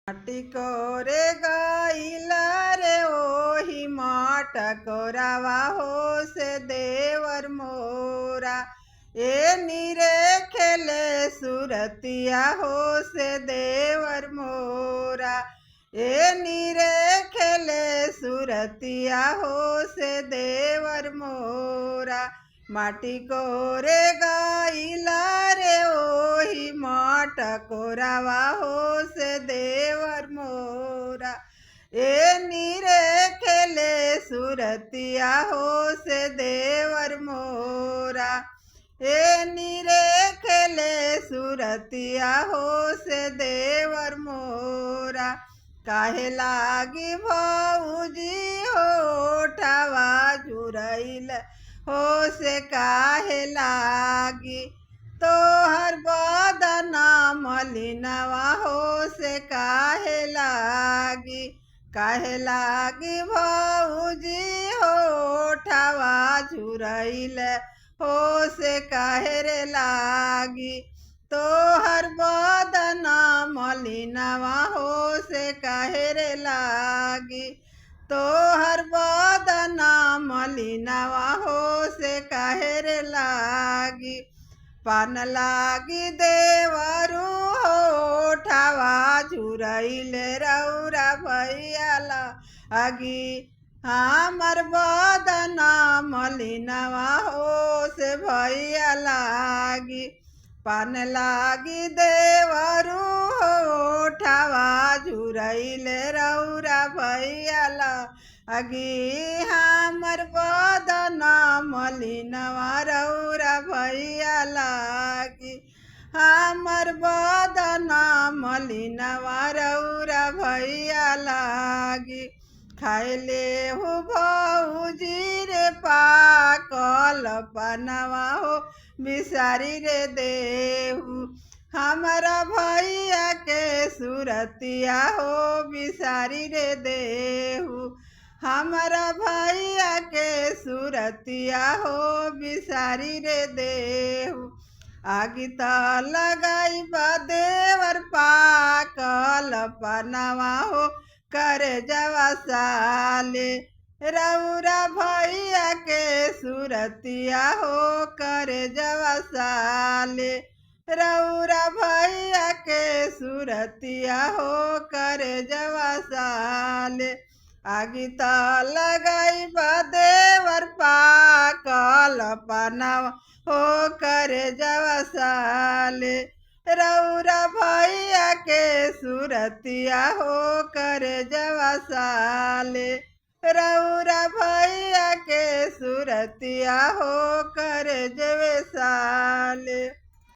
माटी कोरे गईला रे ओही माट कोरावा हो से देवर मोरा। ए नीरे खेले सुरतिया हो से देवर मोरा। ए नीरे खेले सुरतिया हो से देवर मोरा। माटी कोरे गईला रे ओही माट कोरावा हो से देवर मोरा। ए नीरे खेले सुरतिया हो से देवर मोरा। ए नीरे खेले सुरतिया हो से देवर मोरा। काहे लागी भौजी होठवा झुरैल हो से काहे लागी। तोहर बदना मलिनवा हो से काहे लागी। काहे लागी भौजी होठवा झुरैल हो से काहे रे लागी। तोहर बदना मलिनवा हो से काहे रे लागी। तोहर बदना मलिनवा हो से काहे रे लागी। पान लागी देवरू होठवा झुरैल रौरा भैया लागी। हमर बदना मलिनवा हो से भैया लागी। पान लागी देवरू होठवा झुरैल रौरा भैया लागी। हमर बदना मलिनवा रौरा भैया लागी। हमर बदना मलिनवा रौरा भैया लागी। खाइले हो भौजी रे पाकल पनवा हो बिसारी रे देहू। हमारा भैया के सुरतिया हो बिसारी रे देहू। हमारा भैया के सुरतिया हो बिसारी रे देहू। आगी त लगाई देवर पाकल पनवा हो कर जवा साले। रौरा भैया के सुरतिया हो कर जवा साले। रौरा भैया के सुरतिया हो कर जवा साले। आगी त लगाई देवर पाकल पनवा हो कर जवा साले। रौरा भैया के सुरतिया हो कर जवा साले। रौरा भैया के सुरतिया हो कर जवे साले।